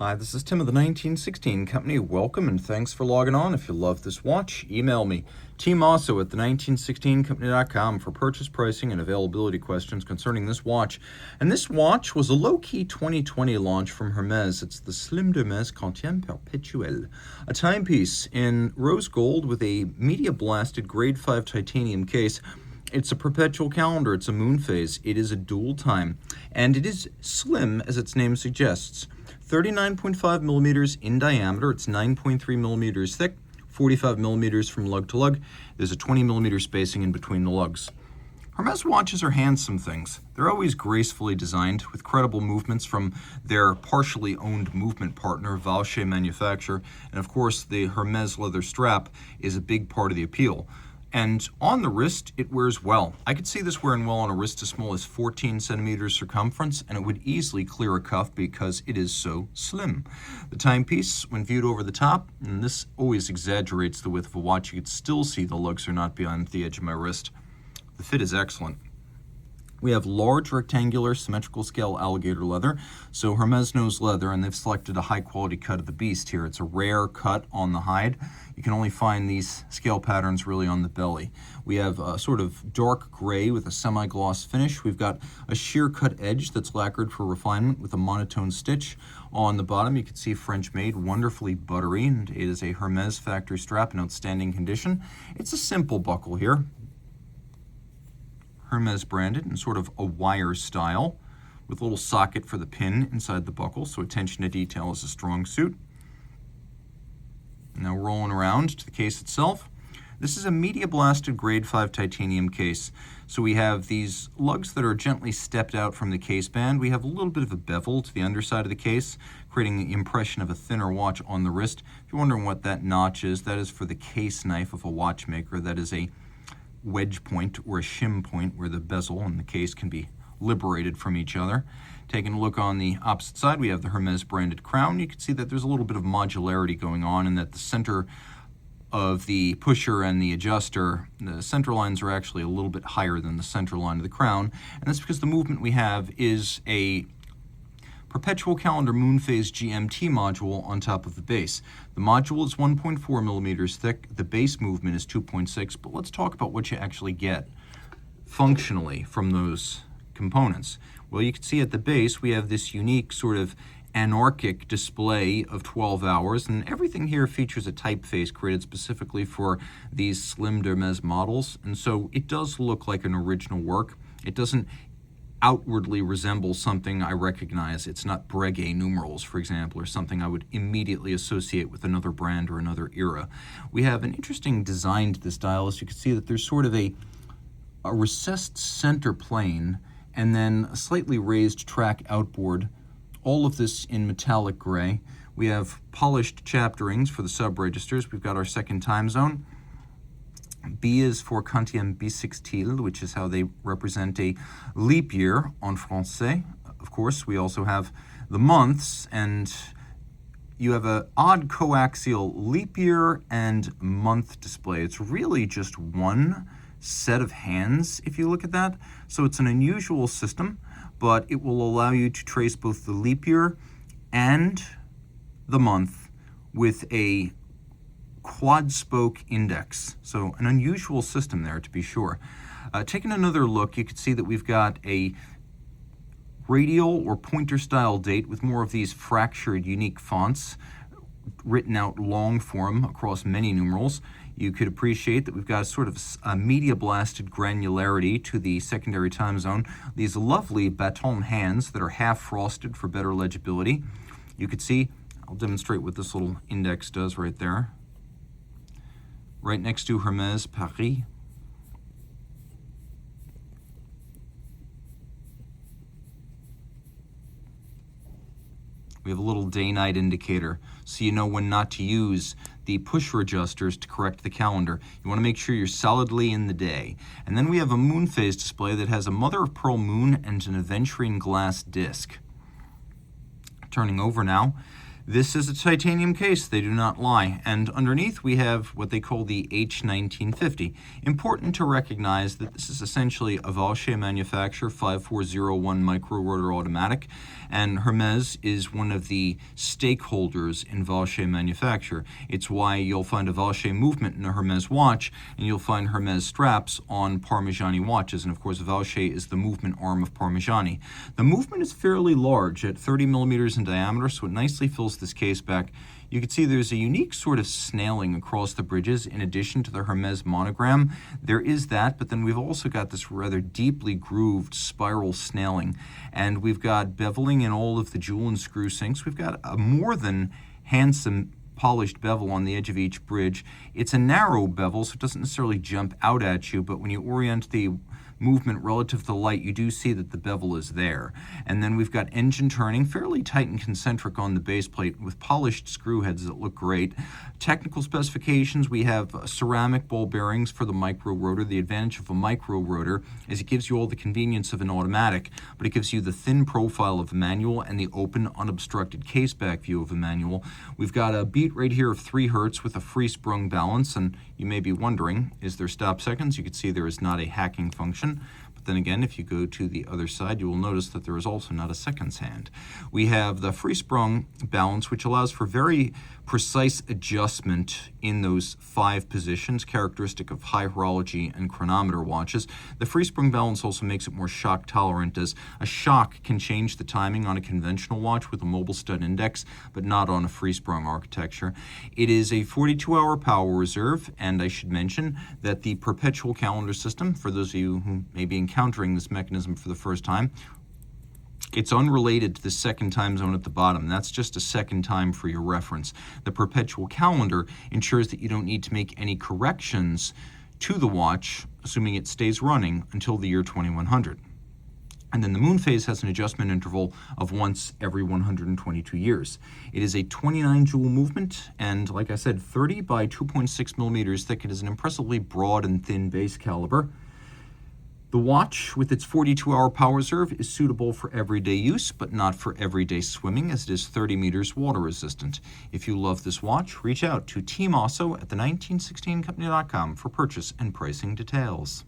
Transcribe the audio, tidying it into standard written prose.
Hi, this is Tim of the 1916 Company. Welcome and thanks for logging on. If you love this watch, email me, Team Mosso at the1916company.com for purchase pricing and availability questions concerning this watch. And this watch was a low-key 2020 launch from Hermes. It's the Slim Hermes Quantième Perpétuel, a timepiece in rose gold with a media-blasted grade 5 titanium case. It's a perpetual calendar, it's a moon phase, it is a dual time, and it is slim as its name suggests. 39.5 millimeters in diameter, it's 9.3 millimeters thick, 45 millimeters from lug to lug. There's a 20 millimeter spacing in between the lugs. Hermes watches are handsome things. They're always gracefully designed with credible movements from their partially owned movement partner, Valche Manufacture, and of course the Hermes leather strap is a big part of the appeal. And on the wrist, it wears well. I could see this wearing well on a wrist as small as 14 centimeters circumference, and it would easily clear a cuff because it is so slim. The timepiece, when viewed over the top, and this always exaggerates the width of a watch, you could still see the lugs are not beyond the edge of my wrist. The fit is excellent. We have large rectangular symmetrical scale alligator leather, so Hermes knows leather, and they've selected a high quality cut of the beast here. It's a rare cut on the hide. You can only find these scale patterns really on the belly. We have a sort of dark gray with a semi-gloss finish. We've got a sheer cut edge that's lacquered for refinement with a monotone stitch. On the bottom you can see French made, wonderfully buttery, and it is a Hermes factory strap in outstanding condition. It's a simple buckle here. Hermes branded in sort of a wire style with a little socket for the pin inside the buckle, so attention to detail is a strong suit. Now rolling around to the case itself. This is a media blasted grade 5 titanium case. So we have these lugs that are gently stepped out from the case band. We have a little bit of a bevel to the underside of the case, creating the impression of a thinner watch on the wrist. If you're wondering what that notch is, that is for the case knife of a watchmaker. That is a wedge point or a shim point where the bezel and the case can be liberated from each other. Taking a look on the opposite side, we have the Hermes branded crown. You can see that there's a little bit of modularity going on, and that the center of the pusher and the adjuster, the center lines are actually a little bit higher than the center line of the crown, and that's because the movement we have is a perpetual calendar moon phase GMT module on top of the base. The module is 1.4 millimeters thick, the base movement is 2.6, but let's talk about what you actually get functionally from those components. Well, you can see at the base we have this unique sort of anarchic display of 12 hours, and everything here features a typeface created specifically for these Slim Hermes models, and so it does look like an original work. It doesn't outwardly resemble something I recognize. It's not Breguet numerals, for example, or something I would immediately associate with another brand or another era. We have an interesting design to this dial. As you can see that there's sort of a recessed center plane and then a slightly raised track outboard, all of this in metallic gray. We have polished chapterings for the sub-registers. We've got our second time zone. B is for Quantième Perpétuel, which is how they represent a leap year en français. Of course, we also have the months, and you have an odd coaxial leap year and month display. It's really just one set of hands, if you look at that. So it's an unusual system, but it will allow you to trace both the leap year and the month with a quad spoke index. So an unusual system there, to be sure. Taking another look, you can see that we've got a radial or pointer style date with more of these fractured unique fonts written out long form across many numerals. You could appreciate that we've got sort of a media blasted granularity to the secondary time zone. These lovely baton hands that are half frosted for better legibility. You could see, I'll demonstrate what this little index does right there. Right next to Hermes Paris. We have a little day-night indicator, so you know when not to use the pusher adjusters to correct the calendar. You want to make sure you're solidly in the day. And then we have a moon phase display that has a mother of pearl moon and an aventurine glass disc. Turning over now, This is a titanium case, they do not lie, and underneath we have what they call the H1950. Important to recognize that this is essentially a Valchet manufacturer 5401 micro rotor automatic, and Hermes is one of the stakeholders in Valchet manufacture. It's why you'll find a Valchet movement in a Hermes watch, and you'll find Hermes straps on Parmigiani watches, and of course Valchet is the movement arm of Parmigiani. The movement is fairly large at 30 millimeters in diameter, so it nicely fills this case back. You can see there's a unique sort of snailing across the bridges in addition to the Hermes monogram. There is that, but then we've also got this rather deeply grooved spiral snailing, and we've got beveling in all of the jewel and screw sinks. We've got a more than handsome polished bevel on the edge of each bridge. It's a narrow bevel, so it doesn't necessarily jump out at you, but when you orient the movement relative to the light, you do see that the bevel is there. And then we've got engine turning, fairly tight and concentric on the base plate with polished screw heads that look great. Technical specifications, we have ceramic ball bearings for the micro rotor. The advantage of a micro rotor is it gives you all the convenience of an automatic, but it gives you the thin profile of a manual and the open, unobstructed case back view of a manual. We've got a beat right here of 3 Hertz with a free sprung balance, and you may be wondering, is there stop seconds? You can see there is not a hacking function. But then again, if you go to the other side, you will notice that there is also not a seconds hand. We have the free sprung balance, which allows for very precise adjustment in those 5 positions, characteristic of high horology and chronometer watches. The free sprung balance also makes it more shock tolerant, as a shock can change the timing on a conventional watch with a mobile stud index, but not on a free sprung architecture. It is a 42-hour power reserve, and I should mention that the perpetual calendar system, for those of you who may be encountering this mechanism for the first time, it's unrelated to the second time zone at the bottom. That's just a second time for your reference. The perpetual calendar ensures that you don't need to make any corrections to the watch, assuming it stays running until the year 2100. And then the moon phase has an adjustment interval of once every 122 years. It is a 29 jewel movement, and like I said, 30 by 2.6 millimeters thick. It is an impressively broad and thin base caliber. The watch, with its 42-hour power reserve, is suitable for everyday use, but not for everyday swimming, as it is 30 meters water resistant. If you love this watch, reach out to Team Mosso at the 1916company.com for purchase and pricing details.